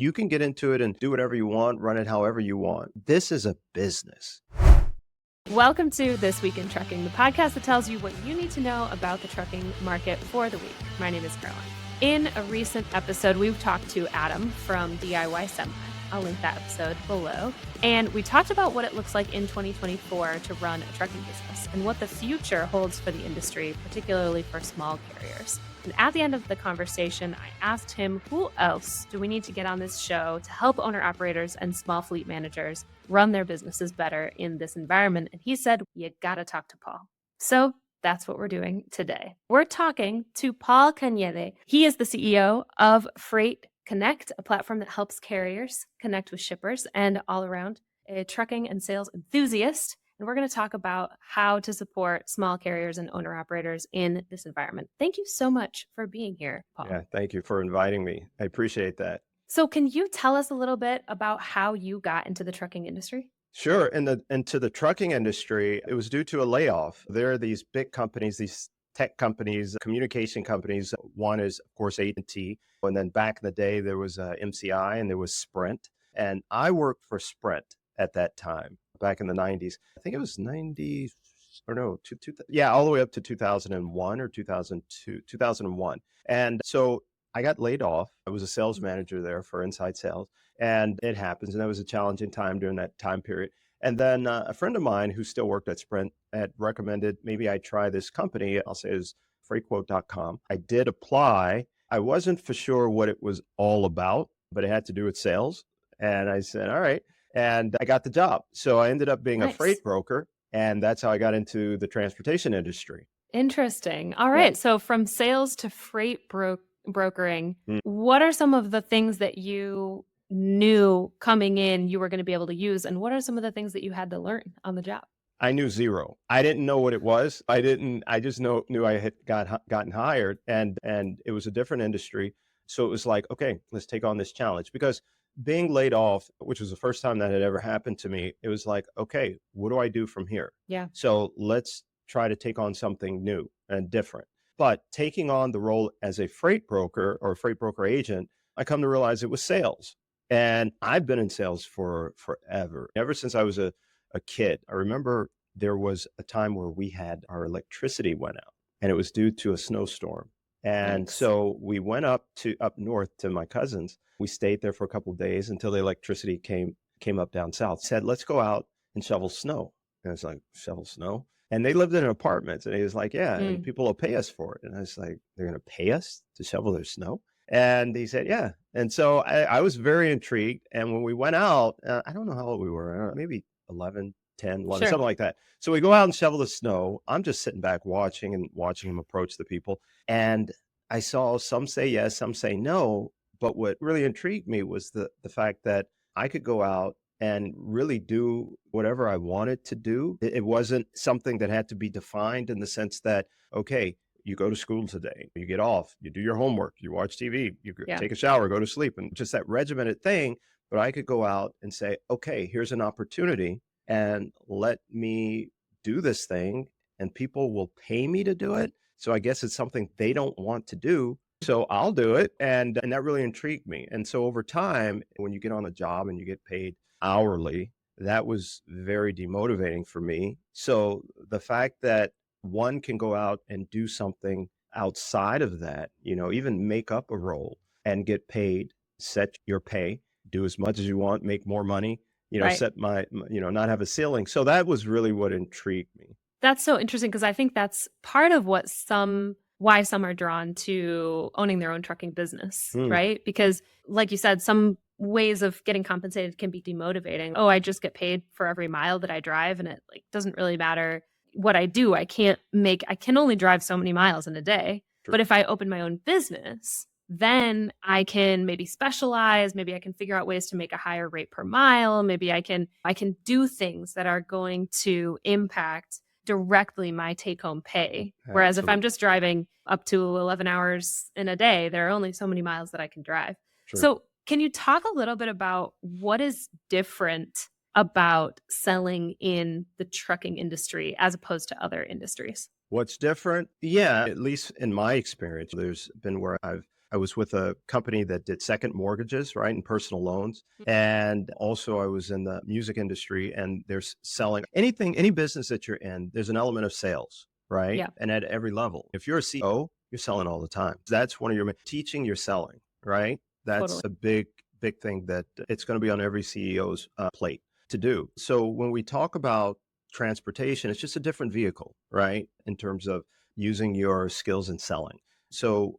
You can get into it and do whatever you want, run it however you want. This is a business. Welcome to This Week in Trucking, the podcast that tells you what you need to know about the trucking market for the week. My name is Caroline. In a recent episode, we've talked to Adam from DIY Semi. I'll link that episode below. And we talked about what it looks like in 2024 to run a trucking business and what the future holds for the industry, particularly for small carriers. And at the end of the conversation, I asked him, who else do we need to get on this show to help owner-operators and small fleet managers run their businesses better in this environment? And he said, you gotta talk to Paul. So that's what we're doing today. We're talking to Paul Kangethe. He is the CEO of Freight Connect, a platform that helps carriers connect with shippers and all around a trucking and sales enthusiast. And we're going to talk about how to support small carriers and owner operators in this environment. Thank you so much for being here, Paul. Yeah, thank you for inviting me. I appreciate that. So can you tell us a little bit about how you got into the trucking industry? Sure. Into the trucking industry, it was due to a layoff. There are these big companies, these tech companies, communication companies. One is, of course, AT&T. And then back in the day, there was MCI and there was Sprint. And I worked for Sprint at that time, back in the 90s. I think it was 90, or no, all the way up to 2001 or 2002, 2001. And so I got laid off. I was a sales manager there for inside sales. And it happens. And that was a challenging time during that time period. And then a friend of mine who still worked at Sprint had recommended maybe I try this company. I'll say it was freightquote.com. I did apply. I wasn't for sure what it was all about, but it had to do with sales. And I said, all right. And I got the job. So I ended up being a freight broker. And that's how I got into the transportation industry. Interesting. All right. Yeah. So from sales to freight brokering, what are some of the things that you knew coming in you were going to be able to use, and what are some of the things that you had to learn on the job? I knew zero. I didn't know what it was. I just knew I had gotten hired, and it was a different industry. So it was like, okay, let's take on this challenge. Because being laid off, which was the first time that had ever happened to me, it was like, okay, what do I do from here? Yeah. So let's try to take on something new and different. But taking on the role as a freight broker or a freight broker agent, I come to realize it was sales. And I've been in sales for forever, ever since I was a kid. I remember there was a time where we had our electricity went out, and it was due to a snowstorm. And so we went up north to my cousins. We stayed there for a couple of days until the electricity came up down south. Said, let's go out and shovel snow. And I was like, shovel snow? And they lived in apartments. And he was like, yeah, and people will pay us for it. And I was like, they're going to pay us to shovel their snow? And he said, yeah. And so I was very intrigued. And when we went out, I don't know how old we were, I don't know, maybe 11, 10, 11, something like that. So we go out and shovel the snow. I'm just sitting back watching him approach the people. And I saw some say yes, some say no. But what really intrigued me was the fact that I could go out and really do whatever I wanted to do. It wasn't something that had to be defined in the sense that, okay, you go to school today, you get off, you do your homework, you watch TV, you take a shower, go to sleep, and just that regimented thing. But I could go out and say, okay, here's an opportunity and let me do this thing, and people will pay me to do it. So I guess it's something they don't want to do. So I'll do it. And that really intrigued me. And so over time, when you get on a job and you get paid hourly, that was very demotivating for me. So the fact that one can go out and do something outside of that, even make up a role and get paid, set your pay, do as much as you want, make more money, set my, not have a ceiling. So that was really what intrigued me. That's so interesting, because I think that's part of why some are drawn to owning their own trucking business, right? Because like you said, some ways of getting compensated can be demotivating. Oh, I just get paid for every mile that I drive, and it doesn't really matter what I do. I can only drive so many miles in a day. True. But if I open my own business, then I can maybe specialize. Maybe I can figure out ways to make a higher rate per mile. Maybe I can do things that are going to impact directly my take-home pay. Whereas if I'm just driving up to 11 hours in a day, there are only so many miles that I can drive. Sure. So can you talk a little bit about what is different about selling in the trucking industry as opposed to other industries? What's different? Yeah, at least in my experience, there's been where I've I was with a company that did second mortgages, right, and personal loans. And also I was in the music industry, and there's selling anything, any business that you're in, there's an element of sales, right? Yeah, And at every level. If you're a CEO, you're selling all the time. That's one of your teaching, you're selling, right? That's totally. a big thing that it's going to be on every CEO's plate to do. So when we talk about transportation, it's just a different vehicle, right? In terms of using your skills in selling. So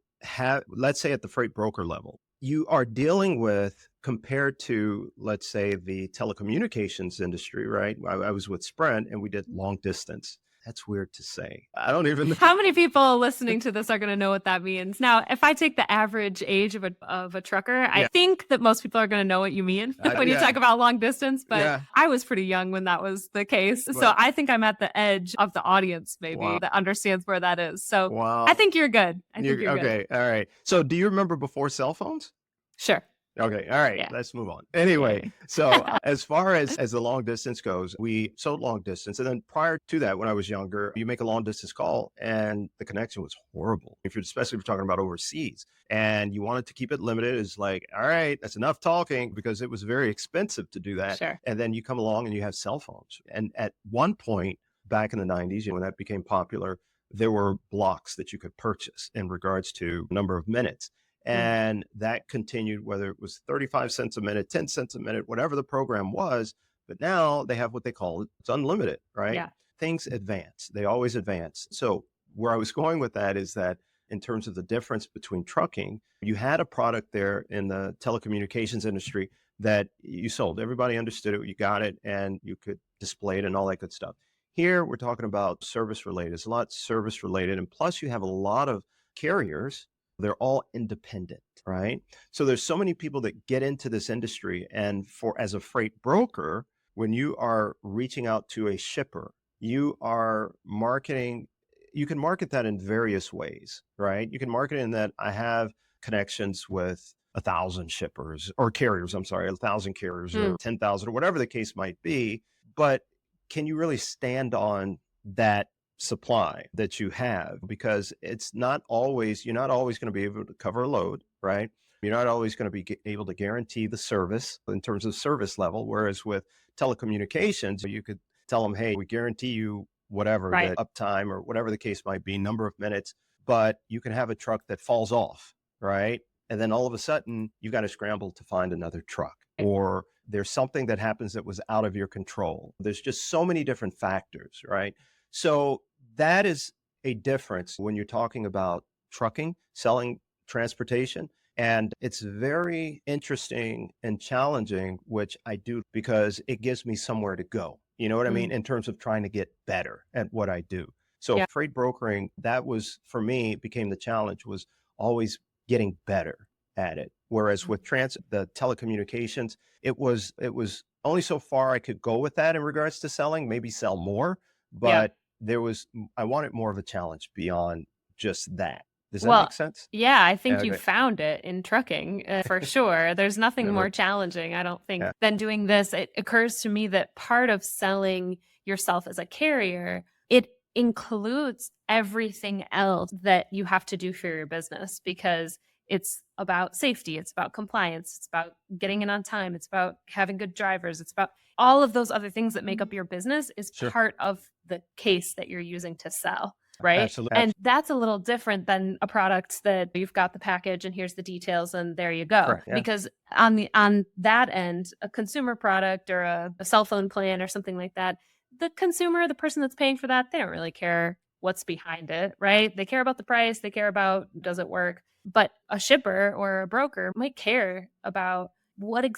let's say at the freight broker level, you are dealing with, compared to, let's say, the telecommunications industry, right? I was with Sprint and we did long distance. That's weird to say. I don't even know. How many people listening to this are going to know what that means? Now, if I take the average age of a trucker, I Yeah. think that most people are going to know what you mean when you Yeah. talk about long distance. But Yeah. I was pretty young when that was the case, so But I think I'm at the edge of the audience, maybe wow. that understands where that is. So Wow. I think you're good. I think you're good. Okay. All right. So do you remember before cell phones? Sure. Okay. All right. Yeah. Let's move on. Anyway, Yeah. so as far as the long distance goes, we sold long distance. And then prior to that, when I was younger, you make a long distance call and the connection was horrible. Especially if you're talking about overseas and you wanted to keep it limited, it's like, all right, that's enough talking, because it was very expensive to do that. Sure. And then you come along and you have cell phones. And at one point back in the 90s, when that became popular, there were blocks that you could purchase in regards to number of minutes. And that continued, whether it was 35 cents a minute, 10 cents a minute, whatever the program was. But now they have what they call it's unlimited, right? Yeah. Things advance. They always advance. So where I was going with that is that in terms of the difference between trucking, you had a product there in the telecommunications industry that you sold. Everybody understood it. You got it and you could display it and all that good stuff. Here, we're talking about service related. It's a lot service related. And plus, you have a lot of carriers. They're all independent, right? So there's so many people that get into this industry. And as a freight broker, when you are reaching out to a shipper, you are marketing, you can market that in various ways, right? You can market it in that I have connections with 1,000 shippers or carriers, I'm sorry, 1,000 carriers or 10,000 or whatever the case might be. But can you really stand on that supply that you have? Because it's not always, you're not always going to be able to cover a load, right? You're not always going to be able to guarantee the service in terms of service level. Whereas with telecommunications, you could tell them, hey, we guarantee you whatever, Right. that uptime or whatever the case might be, number of minutes, but you can have a truck that falls off, right? And then all of a sudden, you've got to scramble to find another truck, or there's something that happens that was out of your control. There's just so many different factors, right? So that is a difference when you're talking about trucking, selling transportation. And it's very interesting and challenging, which I do because it gives me somewhere to go. You know what I mean? In terms of trying to get better at what I do. So Yeah. freight brokering, that was for me, became the challenge, was always getting better at it. Whereas with the telecommunications, it was only so far I could go with that in regards to selling, maybe sell more, Yeah. but I wanted more of a challenge beyond just that. Does that Well, make sense? yeah, I Yeah, think you okay. found it in trucking for sure. There's nothing Never. more challenging, I don't think, Yeah. than doing this. It occurs to me that part of selling yourself as a carrier, it includes everything else that you have to do for your business, because it's about safety, it's about compliance, it's about getting in on time, it's about having good drivers, it's about all of those other things that make up your business is Sure. part of the case that you're using to sell. Right. Absolutely. And that's a little different than a product that you've got the package and here's the details and there you go. Correct, yeah. Because on that end, a consumer product or a cell phone plan or something like that, the consumer, the person that's paying for that, they don't really care what's behind it, right? They care about the price, they care about does it work. But a shipper or a broker might care about what is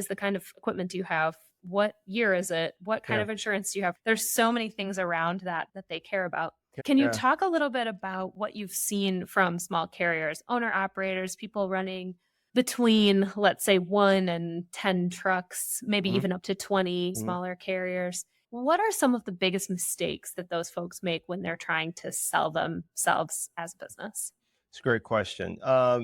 the kind of equipment do you have? What year is it? What kind Yeah. of insurance do you have? There's so many things around that they care about. Can you Yeah. talk a little bit about what you've seen from small carriers, owner operators, people running between, let's say, 1 and 10 trucks, maybe Mhm. even up to 20 Mhm. smaller carriers? What are some of the biggest mistakes that those folks make when they're trying to sell themselves as a business? It's a great question.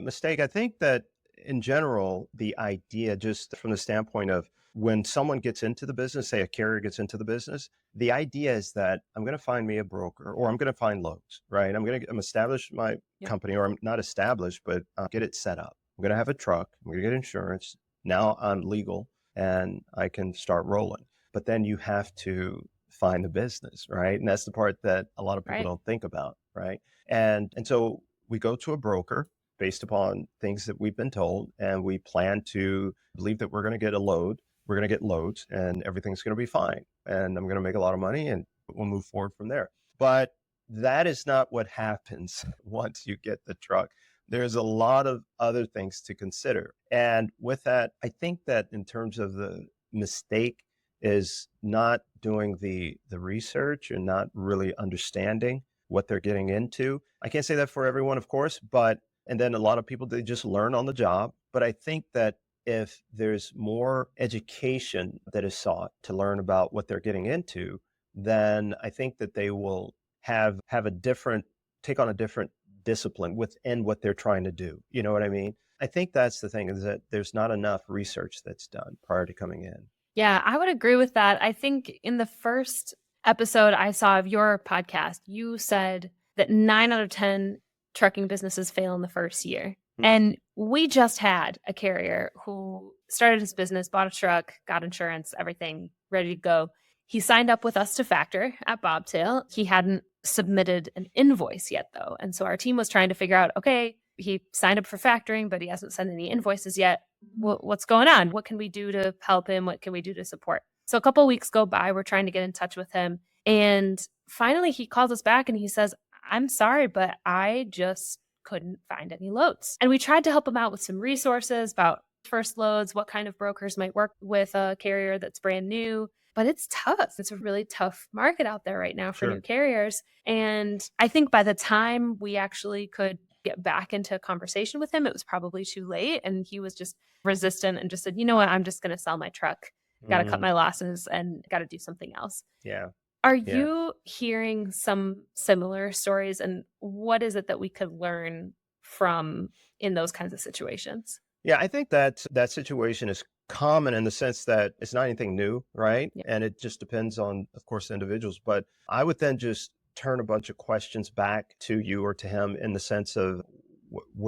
Mistake, I think that in general, the idea, just from the standpoint of when someone gets into the business, say a carrier gets into the business, the idea is that I'm going to find me a broker or I'm going to find loans, right? I'm establish my Yeah. company, or I'm not established, but I'll get it set up. I'm going to have a truck. I'm going to get insurance. Now I'm legal and I can start rolling. But then you have to find the business, right? And that's the part that a lot of people Right. don't think about, right? And so we go to a broker based upon things that we've been told, and we plan to believe that we're going to get a load. We're going to get loads and everything's going to be fine. And I'm going to make a lot of money and we'll move forward from there. But that is not what happens once you get the truck. There's a lot of other things to consider. And with that, I think that in terms of the mistake is not doing the research and not really understanding what they're getting into. I can't say that for everyone, of course, but and then a lot of people, they just learn on the job. But I think that if there's more education that is sought to learn about what they're getting into, then I think that they will have a different take on a different discipline within what they're trying to do. You know what I mean? I think that's the thing, is that there's not enough research that's done prior to coming in. Yeah, I would agree with that. I think in the first episode I saw of your podcast, you said that 9 out of 10 trucking businesses fail in the first year. And we just had a carrier who started his business, bought a truck, got insurance, everything ready to go. He signed up with us to factor at Bobtail. He hadn't submitted an invoice yet, though. And so our team was trying to figure out, okay, he signed up for factoring, but he hasn't sent any invoices yet. What's going on? What can we do to help him? What can we do to support? So a couple of weeks go by. We're trying to get in touch with him. And finally, he calls us back and he says, I'm sorry, but I just couldn't find any loads. And we tried to help him out with some resources about first loads, what kind of brokers might work with a carrier that's brand new. But it's tough. It's a really tough market out there right now for new carriers. And I think by the time we actually could get back into a conversation with him, it was probably too late. And he was just resistant and just said, you know what, I'm just going to sell my truck. Got to cut my losses and got to do something else. Yeah. Are you hearing some similar stories? And what is it that we could learn from in those kinds of situations? Yeah, I think that situation is common in the sense that it's not anything new, right? Yeah. And it just depends on, of course, individuals. But I would then just turn a bunch of questions back to you or to him in the sense of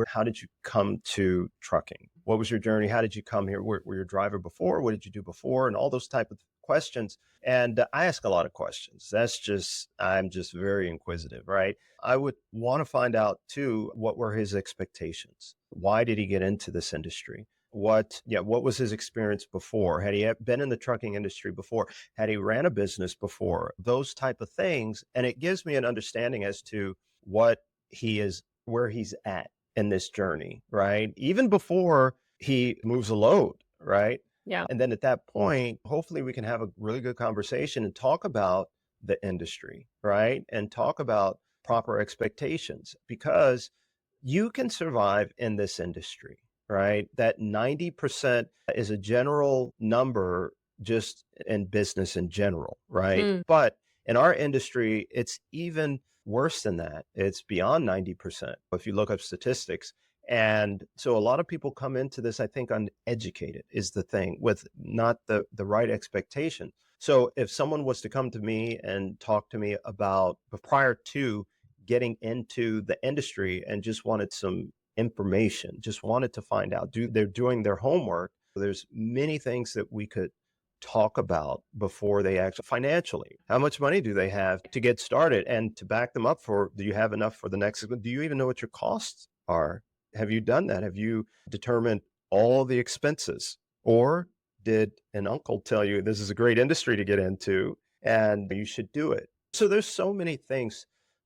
how did you come to trucking? What was your journey? How did you come here? Were you a driver before? What did you do before? And all those type of questions. And I ask a lot of questions. I'm just very inquisitive, right? I would want to find out too, what were his expectations? Why did he get into this industry? What was his experience before? Had he been in the trucking industry before? Had he ran a business before? Those type of things. And it gives me an understanding as to what he is, where he's at in this journey, right? Even before he moves a load, right? Yeah. And then at that point, hopefully we can have a really good conversation and talk about the industry, right? And talk about proper expectations, because you can survive in this industry, right? That 90% is a general number just in business in general, right? But in our industry, it's even worse than that. It's beyond 90% if you look up statistics. And so a lot of people come into this, I think, uneducated is the thing, with not the right expectation. So if someone was to come to me and talk to me about prior to getting into the industry and just wanted some information, just wanted to find out, they're doing their homework, there's many things that we could talk about before they actually financially. How much money do they have to get started and to back them up for, do you have enough for the next, do you even know what your costs are? Have you done that? Have you determined all the expenses? Or did an uncle tell you this is a great industry to get into and you should do it? So there's so many things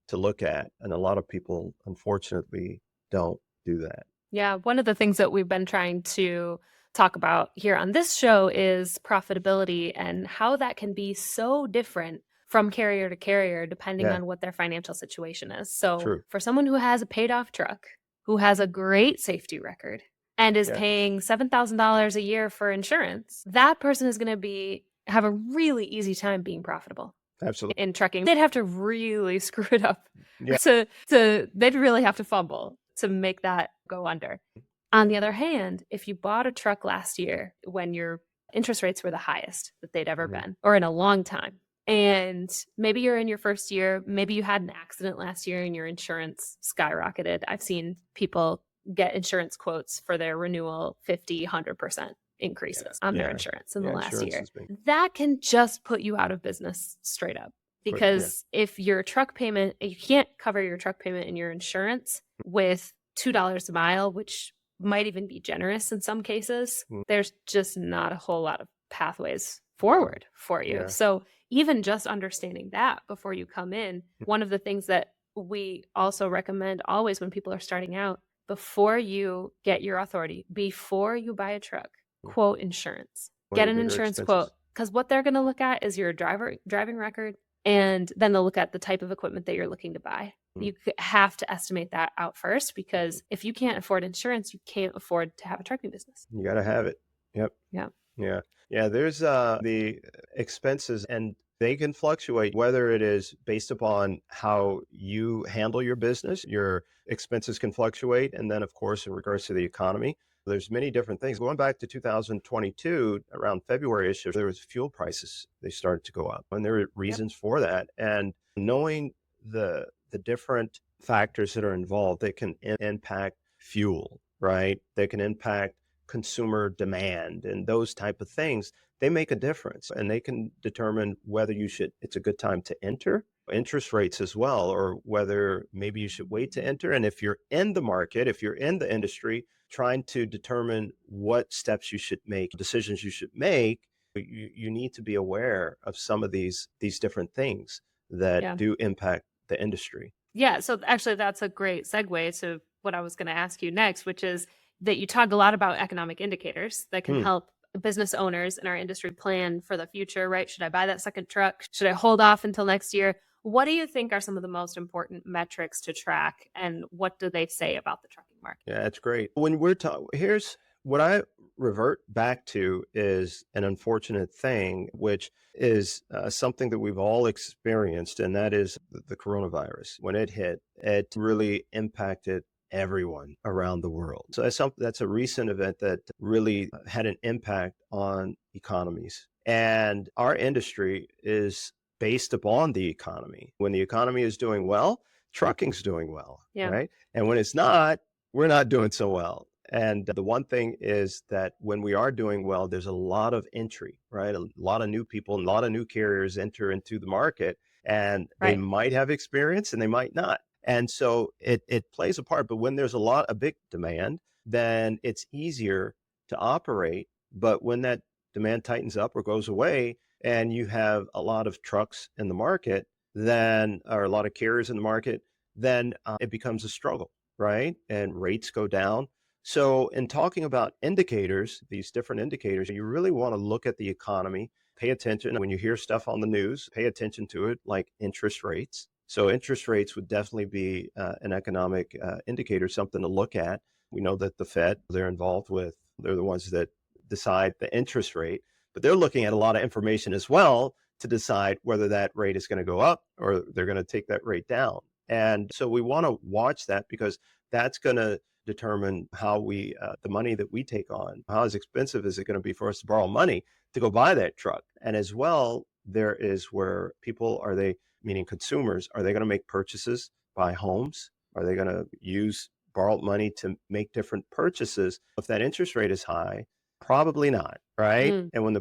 to look at. And a lot of people, unfortunately, don't do that. Yeah. One of the things that we've been trying to talk about here on this show is profitability and how that can be so different from carrier to carrier, depending on what their financial situation is. So for someone who has a paid off truck, who has a great safety record and is paying $7,000 a year for insurance, that person is going to have a really easy time being profitable. Absolutely. In trucking, they'd have to really screw it up. They'd really have to fumble to make that go under. On the other hand, if you bought a truck last year when your interest rates were the highest that they'd ever Mhm. been, or in a long time, and maybe you're in your first year, maybe you had an accident last year and your insurance skyrocketed. I've seen people get insurance quotes for their renewal 50, 100% Yeah. increases on their Yeah. insurance in the Yeah. last Insurance year. has been That can just put you out of business straight up. quick. Yeah. Because if your truck payment, you can't cover your truck payment in your insurance with $2 a mile, which might even be generous in some cases, Mm. there's just not a whole lot of pathways No. forward for you. Yeah. So even just understanding that before you come in, one of the things that we also recommend always when people are starting out, before you get your authority, before you buy a truck, Mm. quote insurance. One of Get your an bigger insurance quote, expenses. because what they're going to look at is your driving record, and then they'll look at the type of equipment that you're looking to buy. Mm. You have to estimate that out first, because if you can't afford insurance, you can't afford to have a trucking business. You got to have it. Yep. Yeah. Yeah. Yeah. There's the expenses, and they can fluctuate, whether it is based upon how you handle your business. Your expenses can fluctuate. And then, of course, in regards to the economy, there's many different things. Going back to 2022, around February-ish, there was fuel prices. They started to go up, and there were Yep. reasons for that. And knowing the different factors that are involved, that can impact fuel, right? They can impact consumer demand and those type of things. They make a difference, and they can determine whether it's a good time to enter, interest rates as well, or whether maybe you should wait to enter. And if you're in the market, if you're in the industry, trying to determine what steps you should make, decisions you should make, you need to be aware of some of these different things that Yeah. do impact the industry. Yeah. So actually, that's a great segue to what I was going to ask you next, which is that you talk a lot about economic indicators that can Hmm. help business owners in our industry plan for the future, right? Should I buy that second truck? Should I hold off until next year? What do you think are some of the most important metrics to track, and what do they say about the trucking market? Yeah, that's great. When we're talking, here's what I revert back to is an unfortunate thing, which is something that we've all experienced, and that is the coronavirus. When it hit, it really impacted everyone around the world. So that's a recent event that really had an impact on economies. And our industry is based upon the economy. When the economy is doing well, trucking's doing well, Yeah. right? And when it's not, we're not doing so well. And the one thing is that when we are doing well, there's a lot of entry, right? A lot of new people and a lot of new carriers enter into the market, and they Right. might have experience and they might not. And so it plays a part. But when there's a big demand, then it's easier to operate. But when that demand tightens up or goes away, and you have a lot of trucks in the market, then, or a lot of carriers in the market, then it becomes a struggle, right? And rates go down. So, in talking about indicators, these different indicators, you really want to look at the economy, pay attention. When you hear stuff on the news, pay attention to it, like interest rates. So, interest rates would definitely be an economic indicator, something to look at. We know that the Fed, they're the ones that decide the interest rate, but they're looking at a lot of information as well to decide whether that rate is going to go up or they're going to take that rate down. And so we want to watch that, because that's going to determine how the money that we take on, how as expensive is it going to be for us to borrow money to go buy that truck. And as well, there is where meaning consumers, are they going to make purchases, buy homes? Are they going to use borrowed money to make different purchases? If that interest rate is high, probably not, right? Mm. And when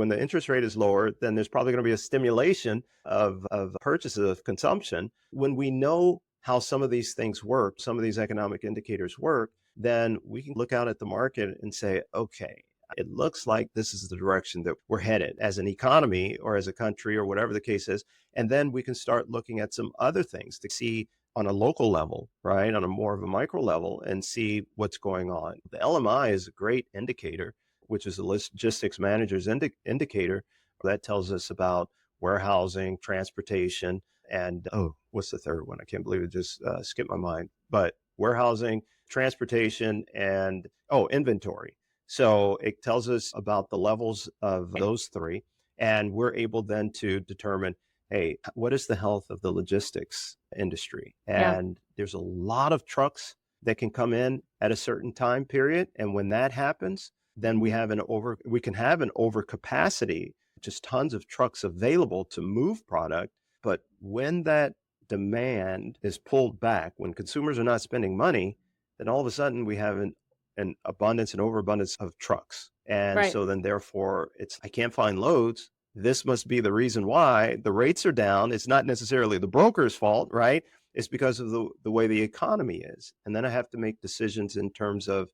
the interest rate is lower, then there's probably going to be a stimulation of purchases, of consumption. When we know how some of these things work, some of these economic indicators work, then we can look out at the market and say, okay, it looks like this is the direction that we're headed as an economy or as a country or whatever the case is. And then we can start looking at some other things to see on a local level, right? On a more of a micro level, and see what's going on. The LMI is a great indicator, which is a logistics manager's indicator that tells us about warehousing, transportation, and what's the third one? I can't believe it just skipped my mind. But warehousing, transportation, and inventory. So it tells us about the levels of those three, and we're able then to determine, hey, what is the health of the logistics industry? Yeah. And there's a lot of trucks that can come in at a certain time period. And when that happens, then we can have an overcapacity, just tons of trucks available to move product. But when that demand is pulled back, when consumers are not spending money, then all of a sudden we have an abundance and overabundance of trucks. And Right. so then therefore I can't find loads. This must be the reason why the rates are down. It's not necessarily the broker's fault, right? It's because of the way the economy is. And then I have to make decisions in terms of,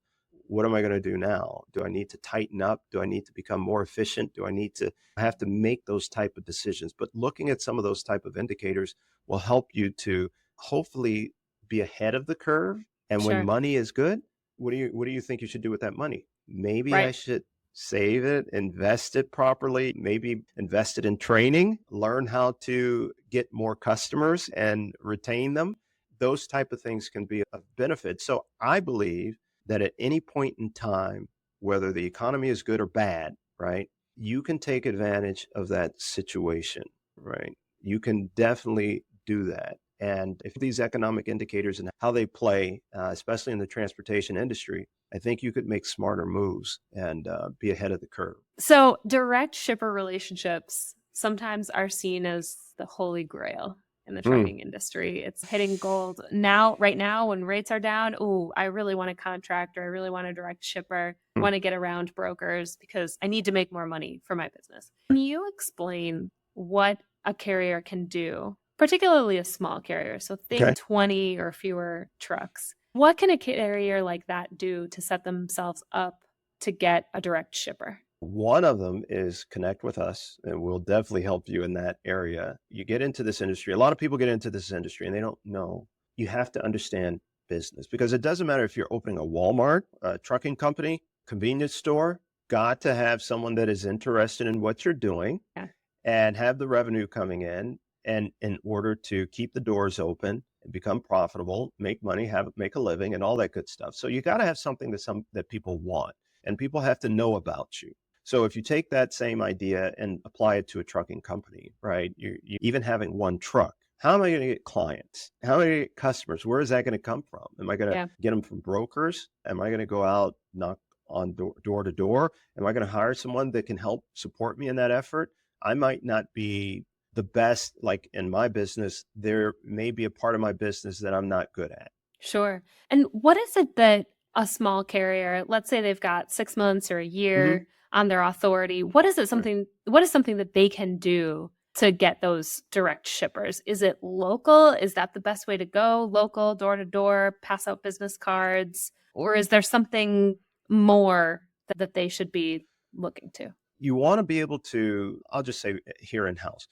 what am I going to do now? Do I need to tighten up? Do I need to become more efficient? I have to make those type of decisions. But looking at some of those type of indicators will help you to hopefully be ahead of the curve. And when Sure. money is good, what do you think you should do with that money? Maybe I Right. should save it, invest it properly, maybe invest it in training, learn how to get more customers and retain them. Those type of things can be of benefit. So I believe that at any point in time, whether the economy is good or bad, right, you can take advantage of that situation, right? You can definitely do that. And if these economic indicators and how they play, especially in the transportation industry, I think you could make smarter moves and be ahead of the curve. So direct shipper relationships sometimes are seen as the holy grail in the Mm, trucking industry. It's hitting gold now, right now, when rates are down. Oh, I really want a contract, or I really want a direct shipper. I mm. want to get around brokers because I need to make more money for my business. Can you explain what a carrier can do, particularly a small carrier? So think Okay. 20 or fewer trucks. What can a carrier like that do to set themselves up to get a direct shipper? One of them is connect with us, and we'll definitely help you in that area. You get into this industry, a lot of people get into this industry and they don't know. You have to understand business, because it doesn't matter if you're opening a Walmart, a trucking company, convenience store, got to have someone that is interested in what you're doing Yeah. and have the revenue coming in, and in order to keep the doors open and become profitable, make money, make a living, and all that good stuff. So you got to have something that people want, and people have to know about you. So if you take that same idea and apply it to a trucking company, right? You even having one truck, how am I going to get clients? How am I going to get customers? Where is that going to come from? Am I going to Yeah. get them from brokers? Am I going to go out, knock on door to door? Am I going to hire someone that can help support me in that effort? I might not be the best, like in my business. There may be a part of my business that I'm not good at. Sure. And what is it that a small carrier, let's say they've got 6 months or a Hmm. year on their authority, what is something that they can do to get those direct shippers? Is it local? Is that the best way to go? Local, door to door, pass out business cards? Or is there something more that they should be looking to? You want to be able to, I'll just say here in house,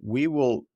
we will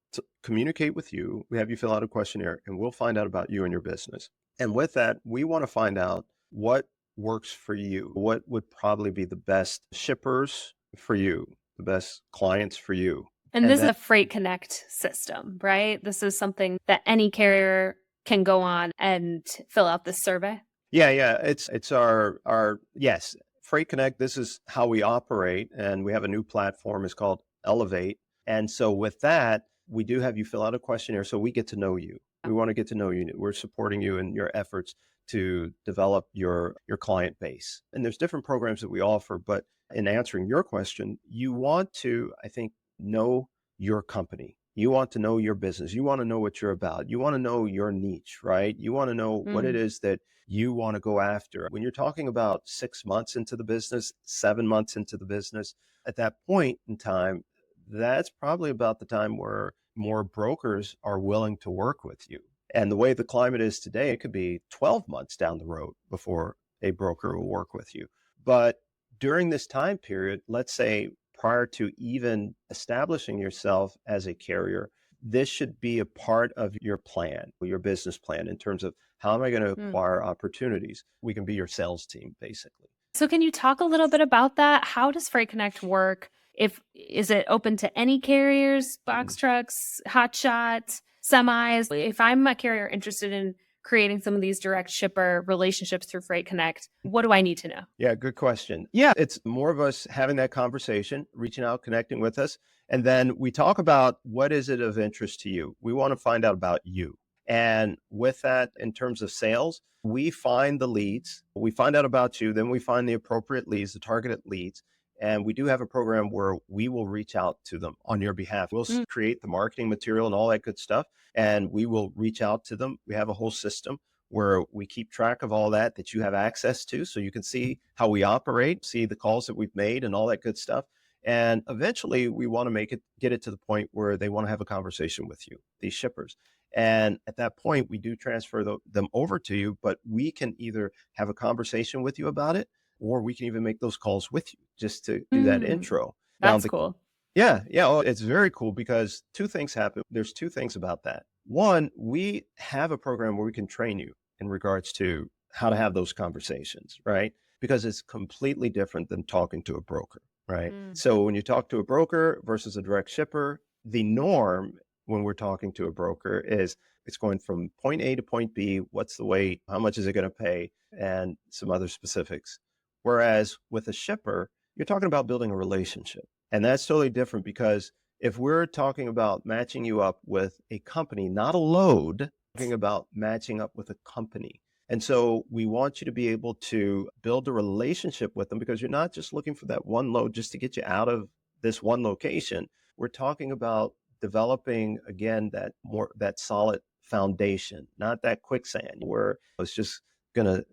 communicate with you. We have you fill out a questionnaire and we'll find out about you and your business. And with that, we want to find out what works for you, what would probably be the best shippers for you, the best clients for you. And And this is then, a Freight Connect system, right? This is something that any carrier can go on and fill out this survey. yeah, it's our yes, Freight Connect. This is how we operate, and we have a new platform. It's called Elevate. And so with that, we do have you fill out a questionnaire so we get to know you. We want to get to know you. We're supporting you in your efforts to develop your client base. And there's different programs that we offer, but in answering your question, you want to, I think, know your company. You want to know your business. You want to know what you're about. You want to know your niche, right? You want to know what it Mm, is that you want to go after. When you're talking about 6 months into the business, 7 months into the business, at that point in time, that's probably about the time where more brokers are willing to work with you. And the way the climate is today, it could be 12 months down the road before a broker will work with you. But during this time period, let's say prior to even establishing yourself as a carrier, this should be a part of your plan, your business plan, in terms of, how am I going to mm. acquire opportunities? We can be your sales team, basically. So can you talk a little bit about that? How does Freight Connect work? If is it open to any carriers, box Mhm. trucks, hot shots, semis? If I'm a carrier interested in creating some of these direct shipper relationships through Freight Connect, what do I need to know? Yeah, good question. Yeah, it's more of us having that conversation, reaching out, connecting with us. And then we talk about, what is it of interest to you? We want to find out about you. And with that, in terms of sales, we find the leads, we find out about you, then we find the appropriate leads, the targeted leads. And we do have a program where we will reach out to them on your behalf. We'll create the marketing material and all that good stuff, and we will reach out to them. We have a whole system where we keep track of all that you have access to, so you can see how we operate, see the calls that we've made and all that good stuff. And eventually we want to get it to the point where they want to have a conversation with you, these shippers. And at that point, we do transfer them over to you, but we can either have a conversation with you about it, or we can even make those calls with you just to do that intro. That's cool. Yeah. Oh, it's very cool because two things happen. There's two things about that. One, we have a program where we can train you in regards to how to have those conversations, right? Because it's completely different than talking to a broker, right? So when you talk to a broker versus a direct shipper, the norm when we're talking to a broker is it's going from point A to point B. What's the weight? How much is it going to pay? And some other specifics. Whereas with a shipper, you're talking about building a relationship. And that's totally different because if we're talking about matching you up with a company, not a load, talking about matching up with a company. And so we want you to be able to build a relationship with them because you're not just looking for that one load just to get you out of this one location. We're talking about developing, again, that solid foundation, not that quicksand where it's just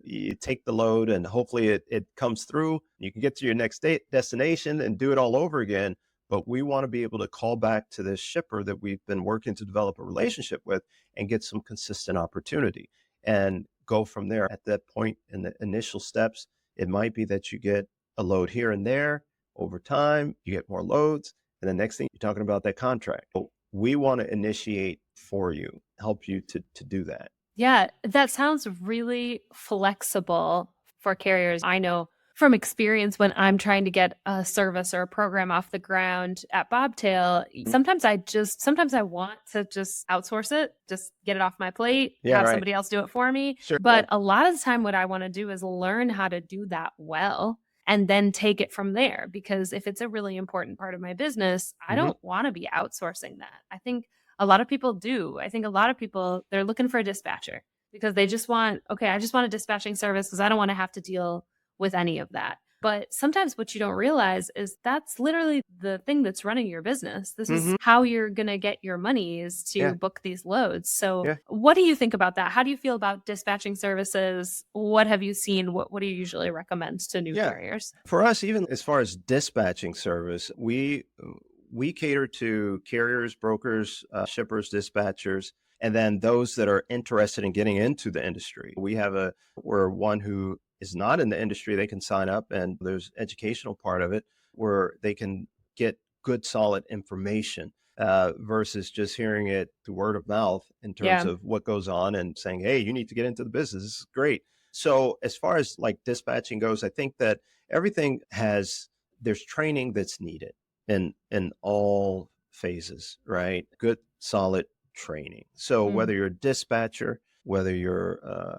you take the load and hopefully it comes through. You can get to your next destination and do it all over again. But we want to be able to call back to this shipper that we've been working to develop a relationship with and get some consistent opportunity and go from there. At that point in the initial steps, it might be that you get a load here and there. Over time, you get more loads. And the next thing you're talking about that contract. So we want to initiate for you, help you to do that. Yeah, that sounds really flexible for carriers. I know from experience when I'm trying to get a service or a program off the ground at Bobtail, sometimes I want to just outsource it, just get it off my plate, have somebody else do it for me. Sure. But a lot of the time what I want to do is learn how to do that well and then take it from there. Because if it's a really important part of my business, I don't want to be outsourcing that. I think a lot of people do. I think a lot of people, they're looking for a dispatcher because they just want, I just want a dispatching service because I don't want to have to deal with any of that. But sometimes what you don't realize is that's literally the thing that's running your business. This is how you're going to get your money is to book these loads. So what do you think about that? How do you feel about dispatching services? What have you seen? What do you usually recommend to new carriers? For us, even as far as dispatching service, we cater to carriers, brokers, shippers, dispatchers, and then those that are interested in getting into the industry. We're one who is not in the industry, they can sign up, and there's educational part of it where they can get good, solid information versus just hearing it through word of mouth in terms of what goes on and saying, hey, you need to get into the business. This is great. So as far as like dispatching goes, I think that there's training that's needed in all phases, right? Good, solid training. So whether you're a dispatcher, whether you're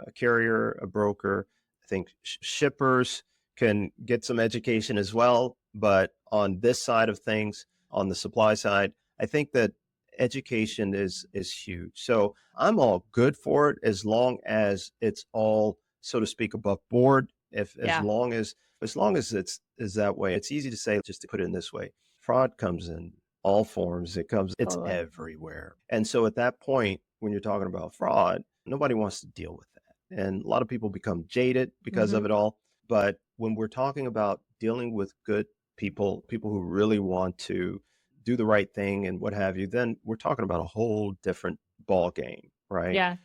a carrier, a broker, I think shippers can get some education as well. But on this side of things, on the supply side, I think that education is huge. So I'm all good for it as long as it's all, so to speak, above board. As long as it's that way, it's easy to say, just to put it in this way. Fraud comes in all forms. It's everywhere. And so at that point, when you're talking about fraud, nobody wants to deal with that. And a lot of people become jaded because of it all. But when we're talking about dealing with good people who really want to do the right thing and what have you, then we're talking about a whole different ball game, right? Yeah.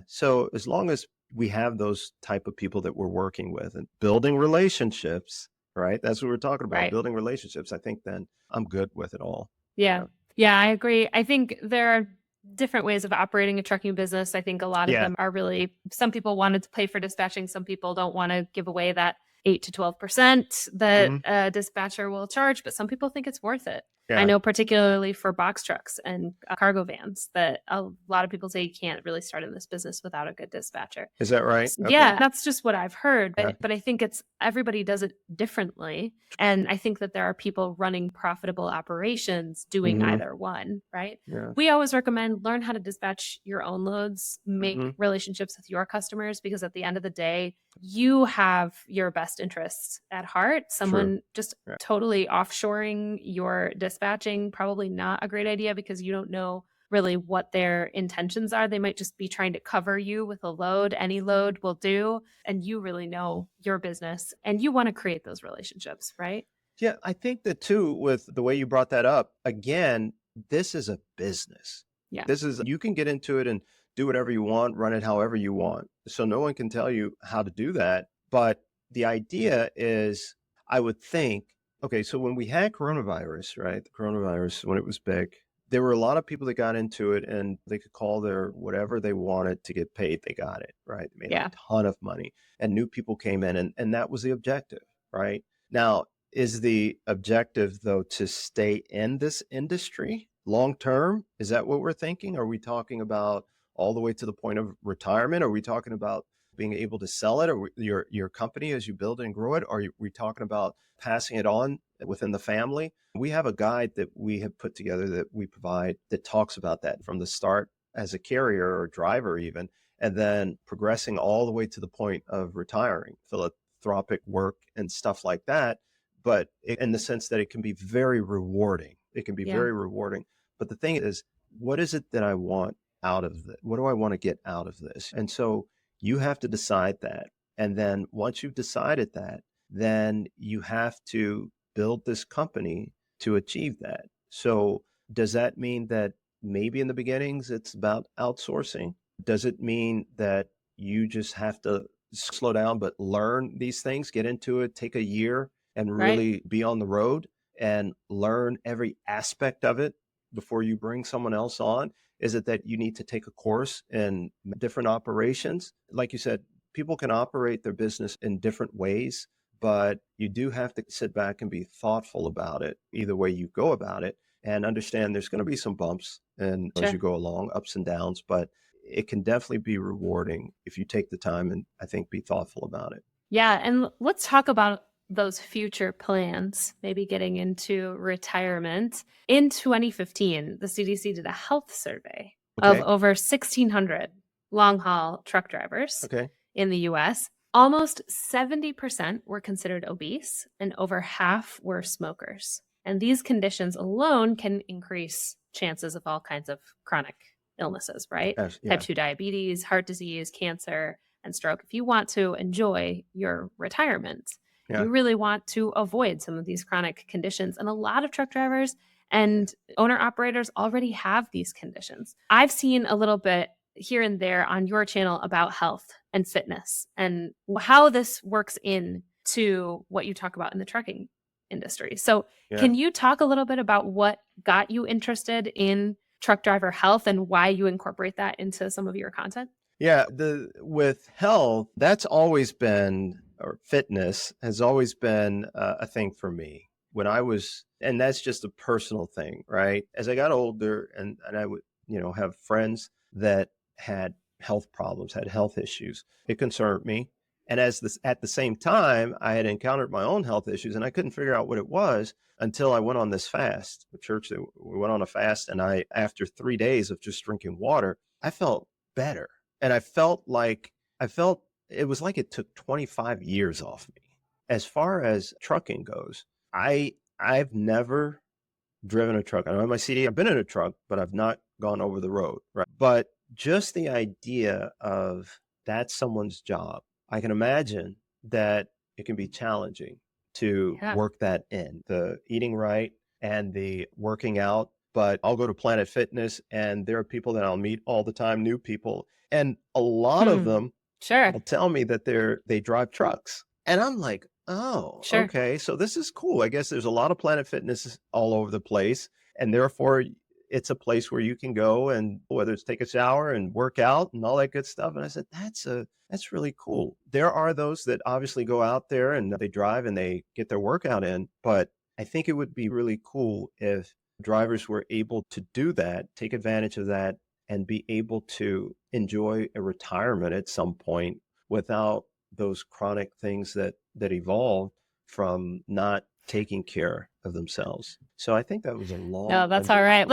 So as long as we have those type of people that we're working with and building relationships, right? That's what we're talking about, building relationships. I think then I'm good with it all. Yeah, I agree. I think there are different ways of operating a trucking business. I think a lot of them are really, some people wanted to pay for dispatching. Some people don't want to give away that 8 to 12% that a dispatcher will charge, but some people think it's worth it. I Yeah. know particularly for box trucks and cargo vans that a lot of people say you can't really start in this business without a good dispatcher. Is that right? Okay. Yeah, that's just what I've heard. Yeah. But I think it's everybody does it differently. And I think that there are people running profitable operations doing hmm either one, right? Yeah. We always recommend learn how to dispatch your own loads, make hmm relationships with your customers, because at the end of the day, you have your best interests at heart. True. Someone just Yeah. totally offshoring your dispatching, probably not a great idea because you don't know really what their intentions are. They might just be trying to cover you with a load. Any load will do. And you really know your business and you want to create those relationships, right? Yeah. I think that too, with the way you brought that up, again, this is a business. Yeah. You can get into it and do whatever you want, run it however you want. So no one can tell you how to do that. But the idea is, I would think, okay, so when we had coronavirus, right? The coronavirus, when it was big, there were a lot of people that got into it and they could call their whatever they wanted to get paid. They got it, right? They made Yeah. a ton of money and new people came in and that was the objective, right? Now, is the objective though to stay in this industry long term? Is that what we're thinking? Are we talking about all the way to the point of retirement? Are we talking about being able to sell it or your company as you build it and grow it? Are we talking about passing it on within the family? We have a guide that we have put together that we provide that talks about that from the start as a carrier or driver even, and then progressing all the way to the point of retiring, philanthropic work and stuff like that. But in the sense that it can be very rewarding. It can be Yeah. very rewarding. But the thing is, what is it that I want out of it? What do I want to get out of this? And so you have to decide that. And then once you've decided that, then you have to build this company to achieve that. So does that mean that maybe in the beginnings it's about outsourcing? Does it mean that you just have to slow down but learn these things, get into it, take a year and Right. really be on the road and learn every aspect of it before you bring someone else on? Is it that you need to take a course in different operations? Like you said, people can operate their business in different ways, but you do have to sit back and be thoughtful about it, either way you go about it, and understand there's going to be some bumps and as you Sure. go along, ups and downs, but it can definitely be rewarding if you take the time and I think be thoughtful about it. Yeah. And let's talk about those future plans, maybe getting into retirement. In 2015, the CDC did a health survey of Okay. over 1,600 long haul truck drivers Okay. in the US. Almost 70% were considered obese, and over half were smokers. And these conditions alone can increase chances of all kinds of chronic illnesses, right? Type Yeah. 2 diabetes, heart disease, cancer, and stroke. If you want to enjoy your retirement, Yeah. you really want to avoid some of these chronic conditions. And a lot of truck drivers and owner operators already have these conditions. I've seen a little bit here and there on your channel about health and fitness and how this works into what you talk about in the trucking industry. So, Yeah. can you talk a little bit about what got you interested in truck driver health and why you incorporate that into some of your content? Yeah, the with health, that's always been, or fitness has always been a thing for me. When I was, and that's just a personal thing, right? As I got older, and I would, have friends that had health problems, had health issues. It concerned me, and at the same time, I had encountered my own health issues, and I couldn't figure out what it was until I went on this fast. The church, we went on a fast, and after 3 days of just drinking water, I felt better. And I felt it was like it took 25 years off me. As far as trucking goes, I've never driven a truck. I don't have my CD. I've been in a truck, but I've not gone over the road. Right. But just the idea of that's someone's job. I can imagine that it can be challenging to Yeah. work that in the eating right and the working out. But I'll go to Planet Fitness and there are people that I'll meet all the time, new people. And a lot of them Sure. will tell me that they drive trucks. And I'm like, oh, Sure. okay. So this is cool. I guess there's a lot of Planet Fitness all over the place. And therefore, it's a place where you can go and whether it's take a shower and work out and all that good stuff. And I said, that's really cool. There are those that obviously go out there and they drive and they get their workout in, but I think it would be really cool if drivers were able to do that, take advantage of that, and be able to enjoy a retirement at some point without those chronic things that evolve from not taking care of themselves. So I think that was a No, long that's all right.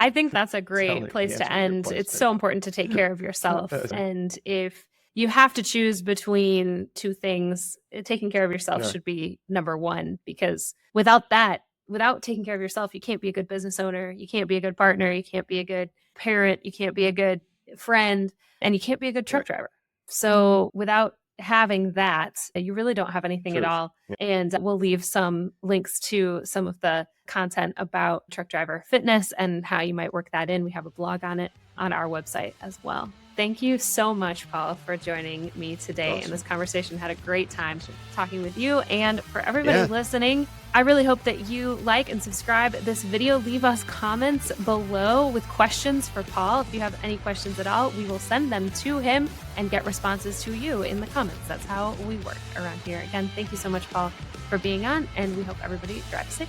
I think that's a Tell great me, place to answer your end. It's question. so important to take care of yourself. And if you have to choose between two things, taking care of yourself Yeah. should be number one, because without that, without taking care of yourself, you can't be a good business owner. You can't be a good partner. You can't be a good parent. You can't be a good friend, and you can't be a good truck Right. driver. So without having that, you really don't have anything at Truth. all. Yeah. And we'll leave some links to some of the content about truck driver fitness and how you might work that in. We have a blog on it on our website as well. Thank you so much, Paul, for joining me today in this conversation. Had a great time talking with you. And for everybody listening, I really hope that you like and subscribe this video. Leave us comments below with questions for Paul. If you have any questions at all, we will send them to him and get responses to you in the comments. That's how we work around here. Again, thank you so much, Paul, for being on, and we hope everybody drives safe.